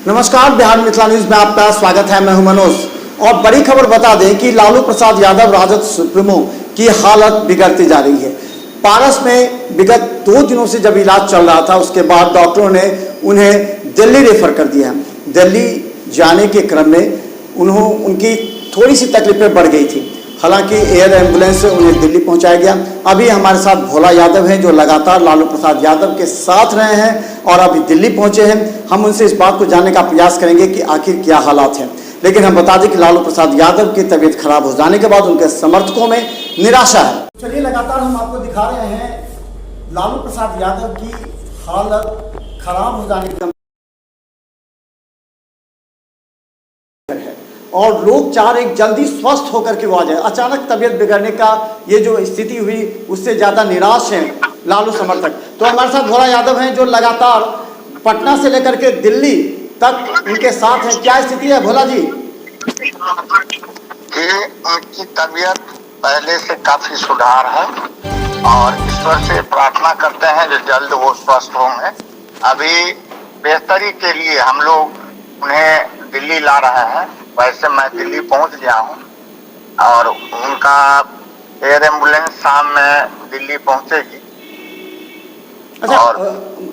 नमस्कार, बिहार मिथिला न्यूज में आपका स्वागत है। मैं हूं मनोज और बड़ी खबर बता दें कि लालू प्रसाद यादव राजद सुप्रीमो की हालत बिगड़ती जा रही है। पारस में विगत 2 दिनों से जब इलाज चल रहा था, उसके बाद डॉक्टरों ने उन्हें दिल्ली रेफर कर दिया। दिल्ली जाने के क्रम में उनकी थोड़ी सी तकलीफें बढ़ गई थी। हालांकि एयर एम्बुलेंस से उन्हें दिल्ली पहुंचाया गया। अभी हमारे साथ भोला यादव हैं, जो लगातार लालू प्रसाद यादव के साथ रहे हैं और अभी दिल्ली पहुंचे हैं। हम उनसे इस बात को जानने का प्रयास करेंगे कि आखिर क्या हालात हैं। लेकिन हम बता दें कि लालू प्रसाद यादव की तबीयत खराब हो जाने के बाद उनके समर्थकों में निराशा है। चलिए, लगातार हम आपको दिखा रहे हैं लालू प्रसाद यादव की हालत खराब हो जाने के और लोग चाह रहे जल्दी स्वस्थ होकर के वो आ जाए। अचानक तबीयत बिगड़ने का ये जो स्थिति हुई, उससे ज़्यादा निराश हैं लालू समर्थक। तो हमारे साथ भोला यादव हैं, जो लगातार पटना से लेकर के दिल्ली तक उनके साथ हैं। क्या स्थिति है भोला जी? उनकी तबीयत पहले से काफी सुधार है और ईश्वर से प्रार्थना करते हैं जो जल्द वो स्वस्थ होंगे। अभी बेहतरी के लिए हम लोग उन्हें दिल्ली ला रहे हैं। वैसे मैं दिल्ली पहुंच गया हूं और उनका एयर एम्बुलेंस शाम में दिल्ली पहुंचेगी। अच्छा, और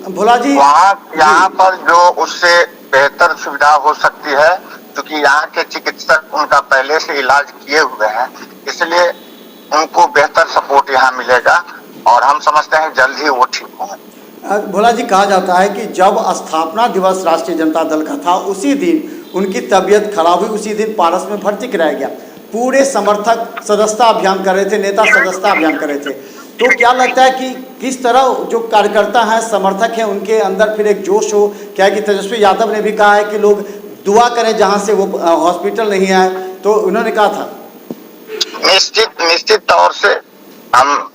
भोला जी, यहाँ पर जो उससे बेहतर सुविधा हो सकती है, क्योंकि यहाँ के चिकित्सक उनका पहले से इलाज किए हुए हैं, इसलिए उनको बेहतर सपोर्ट यहाँ मिलेगा और हम समझते हैं जल्द ही वो ठीक होंगे। भोला जी, कहा जाता है कि जब स्थापना दिवस राष्ट्रीय जनता दल का था, उसी दिन उनकी तबीयत खराब हुई, उसी दिन पारस में भर्ती कराया गया। पूरे समर्थक सदस्यता अभियान कर रहे थे, नेता सदस्यता अभियान कर रहे थे। तो क्या लगता है कि किस तरह जो कार्यकर्ता हैं, समर्थक हैं, उनके अंदर फिर एक जोश हो? क्या कि तेजस्वी यादव ने भी कहा है कि लोग दुआ करें जहां से वो हॉस्पिटल नहीं आए, तो उन्होंने कहा था निश्चित तौर से हम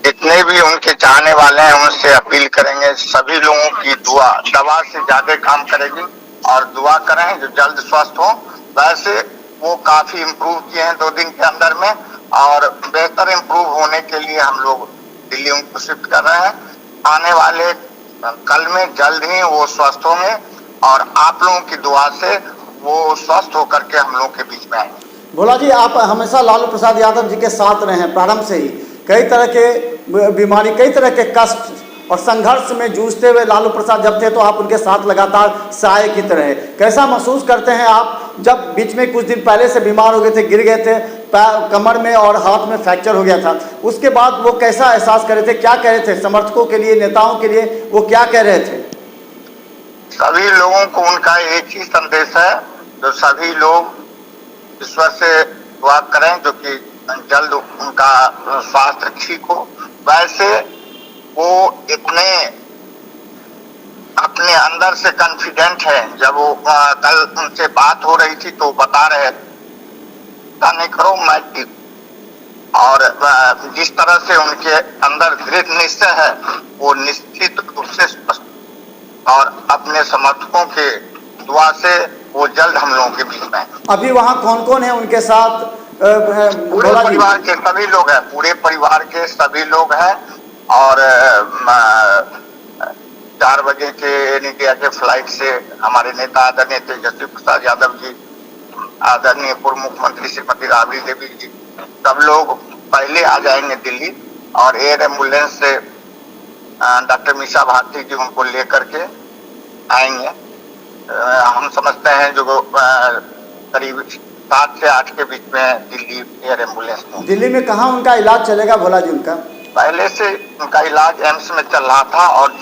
जितने भी उनके चाहने वाले हैं उनसे अपील करेंगे, सभी लोगों की दुआ दवा से ज्यादा काम करेगी और दुआ करें जो जल्द स्वस्थ हो। वैसे वो काफी इम्प्रूव किए हैं 2 दिन के अंदर में और बेहतर इम्प्रूव होने के लिए हम लोग दिल्ली उनको शिफ्ट कर रहे हैं। आने वाले कल में जल्द ही वो स्वस्थ होंगे और आप लोगों की दुआ से वो स्वस्थ होकर के हम लोगों के बीच में आएंगे। भोला जी, आप हमेशा लालू प्रसाद यादव जी के साथ रहे हैं प्रारंभ से ही। कई तरह के बीमारी, कई तरह के कष्ट और संघर्ष में जूझते हुए लालू प्रसाद जब थे, तो आप उनके साथ लगातार साए की तरह। कैसा महसूस करते हैं आप जब बीच में कुछ दिन पहले से बीमार हो गए थे, गिर गए थे, कमर में और हाथ में फ्रैक्चर हो गया था, उसके बाद वो कैसा एहसास कर रहे थे? क्या कह रहे थे समर्थकों के लिए, नेताओं के लिए? वो क्या कह रहे थे? सभी लोगों को उनका एक ही संदेश है, जो सभी लोग ईश्वर से दुआ करें जो कि जल्द उनका स्वास्थ्य ठीक हो। वैसे वो इतने अपने अंदर से कॉन्फिडेंट है। जब वो कल उनसे बात हो रही थी तो बता रहे नहीं करो मैं ठीक। और जिस तरह से उनके अंदर दृढ़ निश्चय है, वो निश्चित रूप से स्वस्थ और अपने समर्थकों के दुआ से वो जल्द हम लोगों के बीच में। अभी वहाँ कौन कौन है उनके साथ? पूरे परिवार के सभी लोग हैं, पूरे परिवार के सभी लोग हैं और 4 बजे के इंडिया के फ्लाइट से हमारे नेता आदरणीय तेजस्वी प्रसाद यादव जी, आदरणीय पूर्व मुख्यमंत्री श्रीमती राबड़ी देवी जी, सब लोग पहले आ जाएंगे दिल्ली और एयर एम्बुलेंस से डॉक्टर मीसा भारती जी उनको लेकर के आएंगे। हम समझते हैं जो करीब 7 से 8 के बीच में दिल्ली एयर एम्बुलेंस में। दिल्ली में कहाँ उनका इलाज चलेगा भोला जी? उनका पहले से उनका इलाज एम्स में चल रहा था और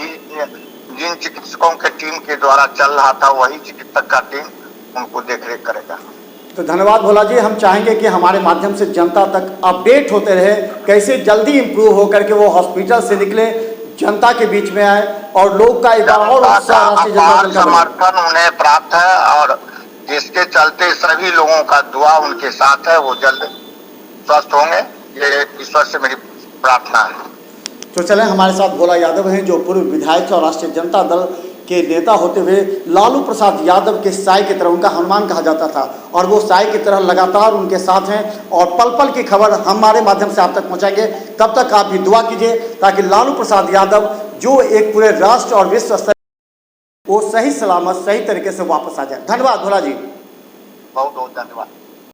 जिन चिकित्सकों के टीम के द्वारा चल रहा था, वही चिकित्सक का टीम उनको देखरेख करेगा। तो धन्यवाद भोला जी। हम चाहेंगे कि हमारे माध्यम से जनता तक अपडेट होते रहे, कैसे जल्दी इम्प्रूव होकर के वो हॉस्पिटल से निकले, जनता के बीच में आए और लोग का एक और समर्थन उन्हें प्राप्त है और जिसके चलते सभी लोगों का दुआ उनके साथ है, वो जल्द स्वस्थ होंगे, ये ईश्वर से मेरी प्रार्थना है। तो चलें, हमारे साथ भोला यादव हैं, जो पूर्व विधायक और राष्ट्रीय जनता दल के नेता होते हुए लालू प्रसाद यादव के साय की तरह, उनका हनुमान कहा जाता था, और वो साय की तरह लगातार उनके साथ हैं और पल पल की खबर हमारे माध्यम से आप तक पहुंचाएंगे। तब तक आप भी दुआ कीजिए ताकि लालू प्रसाद यादव, जो एक पूरे राष्ट्र और विश्व स्तर वो सही सलामत सही तरीके से वापस आ जाए। धन्यवाद भोला जी। बहुत बहुत धन्यवाद।